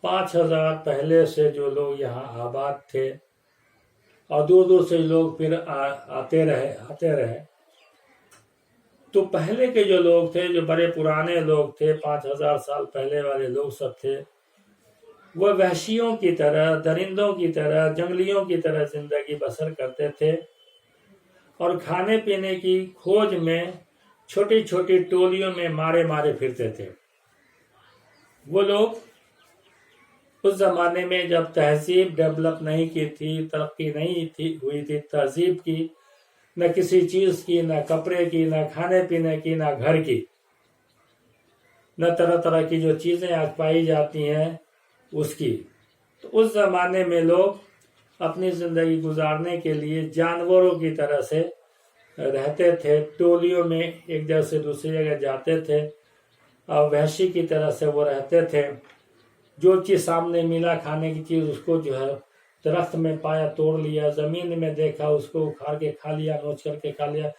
5000 پہلے سے جو لوگ یہاں آباد تھے اور دور دور سے لوگ پھر آتے رہے تو پہلے کے جو لوگ تھے، جو بڑے پرانے لوگ تھے، 5000 سال پہلے والے لوگ سب تھے، وہ وحشیوں کی طرح، درندوں کی طرح، جنگلیوں کی طرح زندگی بسر کرتے تھے اور کھانے پینے کی کھوج میں چھوٹی چھوٹی ٹولیوں میں مارے پھرتے تھے۔ وہ لوگ اس زمانے میں جب تہذیب ڈیولپ نہیں کی تھی، ترقی نہیں ہوئی تھی تہذیب کی، نہ کسی چیز کی، نہ کپڑے کی، نہ کھانے پینے کی، نہ گھر کی، نہ طرح طرح کی جو چیزیں آج پائی جاتی ہیں اس کی، تو اس زمانے میں لوگ اپنی زندگی گزارنے کے لیے جانوروں کی طرح سے رہتے تھے، ٹولیوں میں ایک جگہ سے دوسری جگہ جاتے تھے اور وحشی کی طرح سے وہ رہتے تھے۔ جو چیز سامنے ملا کھانے کی چیز، اس کو جو ہے درخت میں پایا توڑ لیا، زمین میں دیکھا اس کو اکھاڑ کے کھا لیا، نوچ کر کے کھا لیا،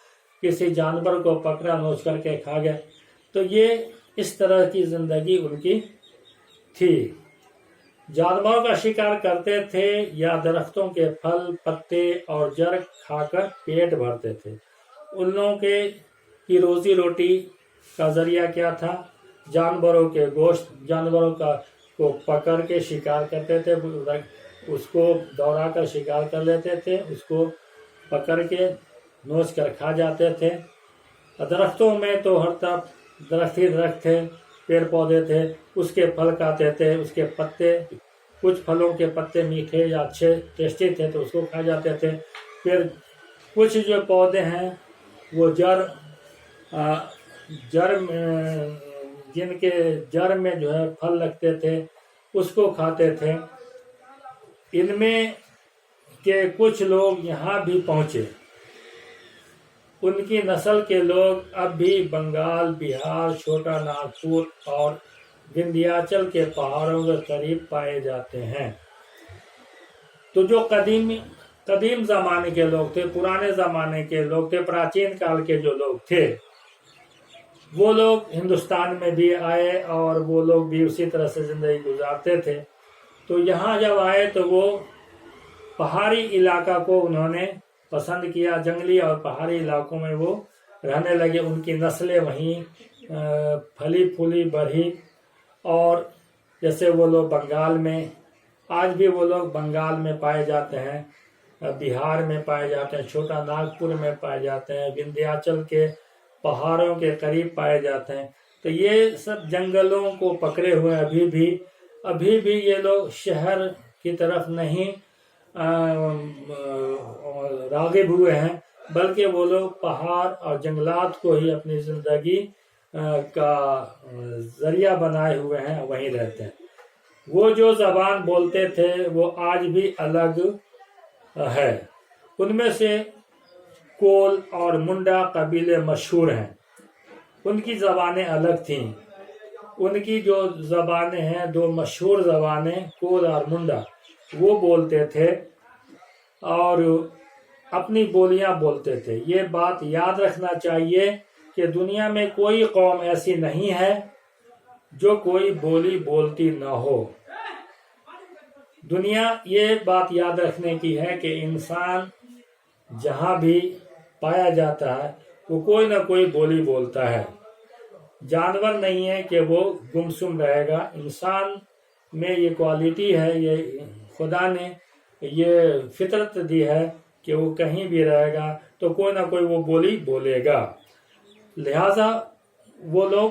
کسی جانور کو پکڑا نوچ کر کے کھا گیا۔ تو یہ اس طرح کی زندگی ان کی تھی۔ جانوروں کا شکار کرتے تھے یا درختوں کے پھل، پتے اور جڑ کھا کر پیٹ بھرتے تھے۔ ان لوگوں کی روزی روٹی کا ذریعہ کیا تھا؟ جانوروں کے گوشت، جانوروں کو پکڑ کے شکار کرتے تھے، اس کو دوڑا کر شکار کر لیتے تھے، اس کو پکڑ کے نوچ کر کھا جاتے تھے۔ درختوں میں تو ہر طرف درخت ہی درخت تھے، پیڑ پودے تھے، اس کے پھل کھاتے تھے، اس کے پتے، کچھ پھلوں کے پتے میٹھے یا اچھے ٹیسٹی تھے تو اس کو کھا جاتے تھے۔ پھر کچھ جو پودے ہیں وہ جن کے جڑ میں جو ہے پھل لگتے تھے اس کو کھاتے تھے۔ ان میں کے کچھ لوگ یہاں بھی پہنچے، ان کی نسل کے لوگ اب بھی بنگال، بہار، چھوٹا ناگپور اور وندھیاچل کے پہاڑوں کے قریب پائے جاتے ہیں۔ تو جو قدیم زمانے کے لوگ تھے، پرانے زمانے کے لوگ تھے، پراچین کال کے جو لوگ تھے، وہ لوگ ہندوستان میں بھی آئے اور وہ لوگ بھی اسی طرح سے زندگی گزارتے تھے۔ تو یہاں جب آئے تو وہ پہاڑی علاقہ کو انہوں نے پسند کیا، جنگلی اور پہاڑی علاقوں میں وہ رہنے لگے، ان کی نسلیں وہیں پھلی پھولی بڑھی، اور جیسے وہ لوگ بنگال میں، آج بھی وہ لوگ بنگال میں پائے جاتے ہیں، بہار میں پائے جاتے ہیں، چھوٹا ناگپور میں پائے جاتے ہیں، وندھیاچل کے پہاڑوں کے قریب پائے جاتے ہیں۔ تو یہ سب جنگلوں کو پکڑے ہوئے ابھی بھی یہ لوگ شہر کی طرف نہیں راغب ہوئے ہیں، بلکہ وہ لوگ پہاڑ اور جنگلات کو ہی اپنی زندگی کا ذریعہ بنائے ہوئے ہیں، وہیں رہتے ہیں۔ وہ جو زبان بولتے تھے وہ آج بھی الگ ہے۔ ان میں سے کول اور منڈا قبیلے مشہور ہیں، ان کی زبانیں الگ تھیں۔ ان کی جو زبانیں ہیں، دو مشہور زبانیں کول اور منڈا، وہ بولتے تھے اور اپنی بولیاں بولتے تھے۔ یہ بات یاد رکھنا چاہیے کہ دنیا میں کوئی قوم ایسی نہیں ہے جو کوئی بولی بولتی نہ ہو۔ دنیا یہ بات یاد رکھنے کی ہے کہ انسان جہاں بھی پایا جاتا ہے وہ کوئی نہ کوئی بولی بولتا ہے۔ جانور نہیں ہے کہ وہ گمسم رہے گا، انسان میں یہ کوالٹی ہے، یہ خدا نے یہ فطرت دی ہے کہ وہ کہیں بھی رہے گا تو کوئی نہ کوئی وہ بولی بولے گا۔ لہذا وہ لوگ،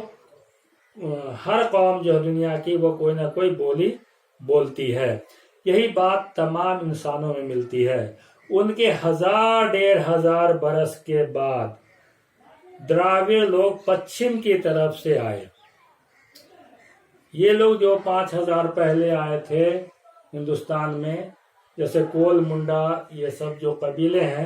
ہر قوم جو دنیا کی، وہ کوئی نہ کوئی بولی بولتی ہے۔ یہی بات تمام انسانوں میں ملتی ہے۔ ان کے 1000-1500 برس کے بعد دراوڑ لوگ پچھم کی طرف سے آئے۔ یہ لوگ جو 5000 پہلے آئے تھے ہندوستان میں، جیسے کول، منڈا، یہ سب جو قبیلے ہیں،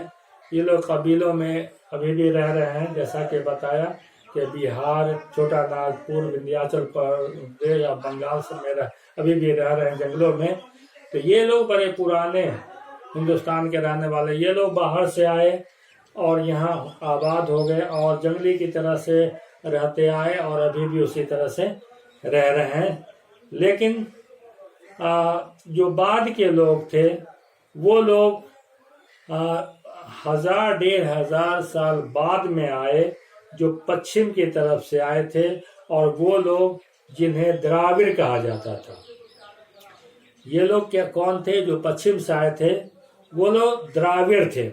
یہ لوگ قبیلوں میں ابھی بھی رہ رہے ہیں، جیسا کہ بتایا کہ بہار، چھوٹا ناگپور، وندھیاچل پردیش یا بنگال سے ابھی بھی رہ رہے ہیں جنگلوں میں۔ تو یہ لوگ بڑے پرانے ہندوستان کے رہنے والے، یہ لوگ باہر سے آئے اور یہاں آباد ہو گئے اور جنگلی کی طرح سے رہتے آئے اور ابھی بھی اسی طرح سے رہ رہے ہیں۔ لیکن جو بعد کے لوگ تھے وہ لوگ 1000-1500 سال بعد میں آئے، جو پچھم کی طرف سے آئے تھے، اور وہ لوگ جنہیں دراوڑ کہا جاتا تھا۔ یہ لوگ کیا کون تھے؟ جو پچھم سے آئے تھے وہ لوگ دراوڑ تھے۔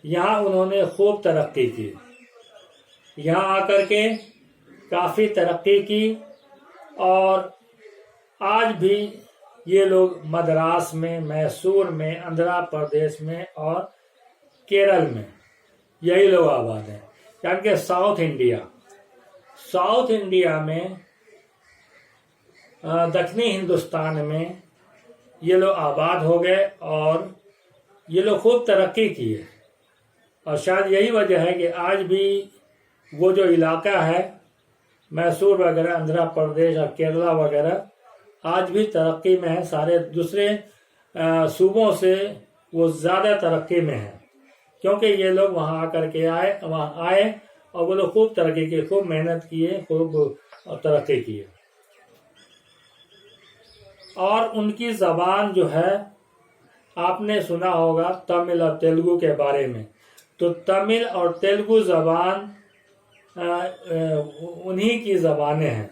یہاں انہوں نے خوب ترقی کی، یہاں آ کر کے کافی ترقی کی، اور آج بھی یہ لوگ مدراس میں، میسور میں، آندھرا پردیش میں اور کیرل میں یہی لوگ آباد ہیں۔ یعنی کہ ساؤتھ انڈیا میں، دکنی ہندوستان میں یہ لوگ آباد ہو گئے، اور یہ لوگ خوب ترقی کیے، اور شاید یہی وجہ ہے کہ آج بھی وہ جو علاقہ ہے میسور وغیرہ، آندھرا پردیش اور کیرلا وغیرہ، آج بھی ترقی میں ہے۔ سارے دوسرے صوبوں سے وہ زیادہ ترقی میں ہیں، کیونکہ یہ لوگ وہاں آ کر کے وہاں آئے اور وہ لوگ خوب ترقی کی، خوب محنت کیے، خوب ترقی کیے۔ اور ان کی زبان جو ہے، آپ نے سنا ہوگا تمل اور تیلگو کے بارے میں، تو تمل اور تیلگو زبان انہی کی زبانیں ہیں۔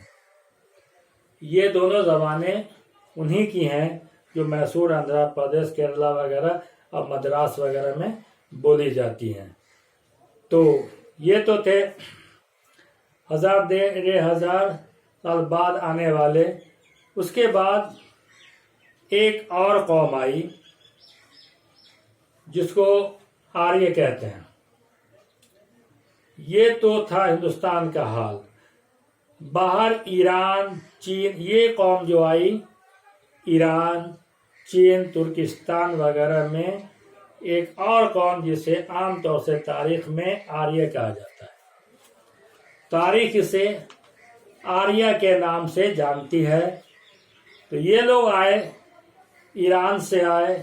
یہ دونوں زبانیں انہی کی ہیں جو میسور، آندھرا پردیش، کیرلا وغیرہ اور مدراس وغیرہ میں بولی جاتی ہیں۔ تو یہ تو تھے 1000 سال بعد آنے والے۔ اس کے بعد ایک اور قوم آئی جس کو آریہ کہتے ہیں۔ یہ تو تھا ہندوستان کا حال۔ باہر ایران، چین، یہ قوم جو آئی، ایران، چین، ترکستان وغیرہ میں ایک اور قوم جسے عام طور سے تاریخ میں آریہ کہا جاتا ہے۔ تاریخ اسے آریہ کے نام سے جانتی ہے۔ تو یہ لوگ آئے، ایران سے آئے،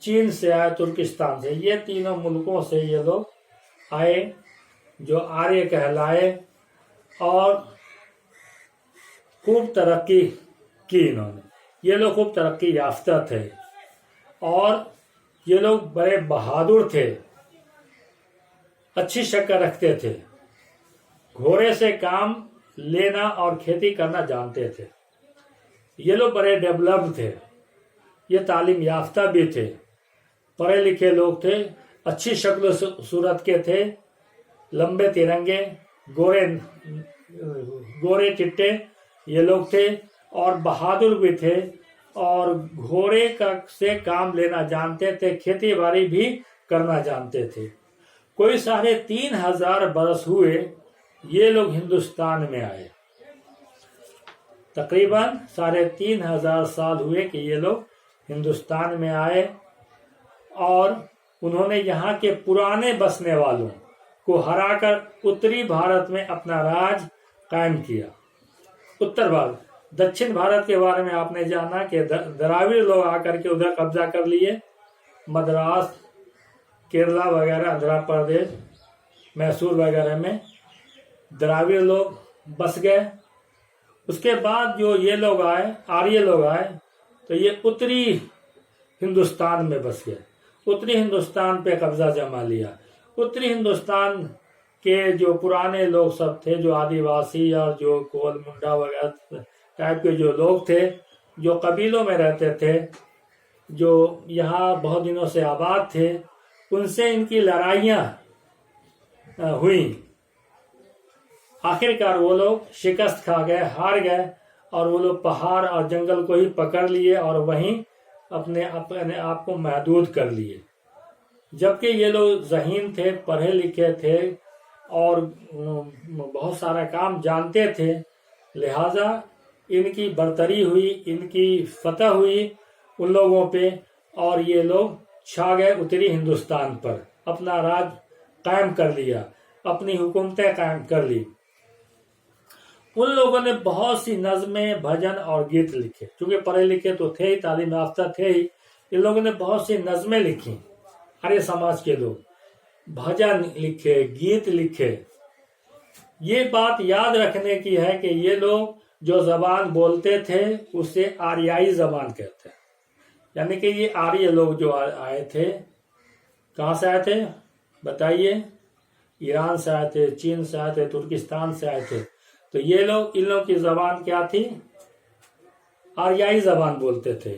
چین سے آئے، ترکستان سے، یہ تینوں ملکوں سے یہ لوگ آئے جو آریہ کہلائے، اور خوب ترقی کی انہوں نے۔ یہ لوگ خوب ترقی یافتہ تھے، اور یہ لوگ بڑے بہادر تھے، اچھی شکل رکھتے تھے، گھوڑے سے کام لینا اور کھیتی کرنا جانتے تھے۔ یہ لوگ بڑے ڈیولپ تھے، یہ تعلیم یافتہ بھی تھے، پڑھے لکھے لوگ تھے، اچھی شکل و صورت کے تھے، لمبے ترنگے، گورے چٹے یہ لوگ تھے، اور بہادر بھی تھے، اور گھوڑے سے کام لینا جانتے تھے، کھیتی باڑی بھی کرنا جانتے تھے۔ کوئی 3500 برس ہوئے یہ لوگ ہندوستان میں آئے، تقریباً 3500 سال ہوئے کہ یہ لوگ ہندوستان میں آئے، اور انہوں نے یہاں کے پرانے بسنے والوں کو ہرا کر اتری بھارت میں اپنا راج قائم کیا۔ اتر بھارت، دکشن بھارت کے بارے میں آپ نے جانا کہ دراوڑ لوگ آ کر کے ادھر قبضہ کر لیے، مدراس، کیرلا وغیرہ، آندھرا پردیش، میسور وغیرہ میں دراوڑ لوگ بس گئے۔ اس کے بعد جو یہ لوگ آئے، آریہ لوگ آئے، تو یہ اتری ہندوستان میں بس گئے، اتری ہندوستان پہ قبضہ جما لیا۔ اتری ہندوستان کے جو پرانے لوگ سب تھے، جو آدیواسی اور جو کول منڈا وغیرہ ٹائپ کے جو لوگ تھے، جو قبیلوں میں رہتے تھے، جو یہاں بہت دنوں سے آباد تھے، ان سے ان کی لڑائیاں ہوئیں۔ آخرکار وہ لوگ شکست کھا گئے، ہار گئے، اور وہ لوگ پہاڑ اور جنگل کو ہی پکڑ لیے، اور وہیں اپنے آپ کو محدود کر لیے۔ جبکہ یہ لوگ ذہین تھے، پڑھے لکھے تھے، اور بہت سارا کام جانتے تھے، لہذا ان کی برتری ہوئی، ان کی فتح ہوئی ان لوگوں پہ، اور یہ لوگ چھا گئے اتری ہندوستان پر، اپنا راج قائم کر لیا، اپنی حکومتیں قائم کر لی۔ ان لوگوں نے بہت سی نظمیں، بھجن اور گیت لکھے، چونکہ پڑھے لکھے تو تھے ہی، تعلیم یافتہ تھے ہی، ان لوگوں نے بہت سی نظمیں لکھی، آریہ سماج کے لوگ بھجن لکھے، گیت لکھے۔ یہ بات یاد رکھنے کی ہے کہ یہ لوگ جو زبان بولتے تھے اسے آریائی زبان کہتے ہیں. یعنی کہ یہ آریہ لوگ جو آئے تھے، کہاں سے آئے تھے بتائیے؟ ایران سے آئے تھے، چین سے آئے تھے، ترکستان سے آئے تھے. تو یہ لوگ، ان لوگوں کی زبان کیا تھی؟ آریائی زبان بولتے تھے.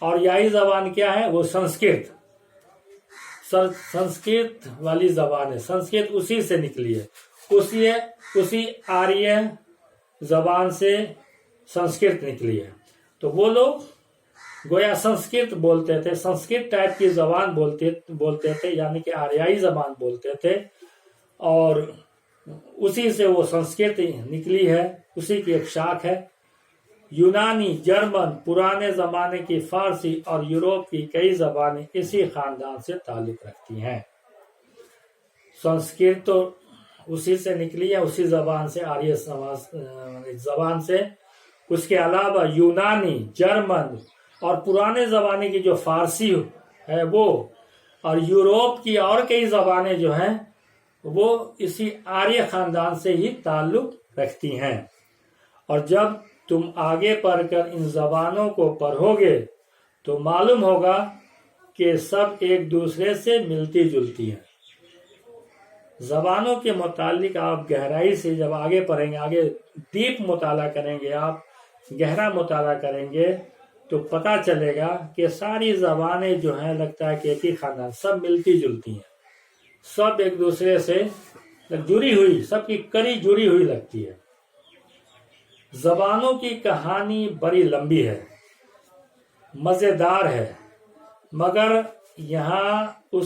آریائی زبان کیا ہے؟ وہ سنسکرت والی زبان ہے. سنسکرت اسی سے نکلی ہے. اسی آریہ زبان سے سنسکرت نکلی ہے. تو وہ لوگ گویا سنسکرت بولتے تھے، سنسکرت ٹائپ کی زبان بولتے تھے، یعنی کہ آریائی زبان بولتے تھے. اور اسی سے وہ سنسکرت نکلی ہے، اسی کی ایک شاخ ہے. یونانی، جرمن، پرانے زمانے کی فارسی اور یوروپ کی کئی زبانیں اسی خاندان سے تعلق رکھتی ہیں. سنسکرت تو اسی سے نکلی ہے، اسی زبان سے، آریہ زبان سے. اس کے علاوہ یونانی، جرمن اور پرانے زمانے کی جو فارسی ہے وہ، اور یوروپ کی اور کئی زبانیں جو ہیں وہ اسی آریہ خاندان سے ہی تعلق رکھتی ہیں. اور جب تم آگے پڑھ کر ان زبانوں کو پڑھو گے تو معلوم ہوگا کہ سب ایک دوسرے سے ملتی جلتی ہیں. زبانوں کے متعلق آپ گہرائی سے جب آگے پڑھیں گے، آگے ڈیپ مطالعہ کریں گے، آپ گہرا مطالعہ کریں گے تو پتہ چلے گا کہ ساری زبانیں جو ہیں لگتا ہے کہ ایک ہی خاندان، سب ملتی جلتی ہیں، سب ایک دوسرے سے جڑی ہوئی، سب کی کڑی جڑی ہوئی لگتی ہے. زبانوں کی کہانی بڑی لمبی ہے، مزیدار ہے، مگر یہاں اس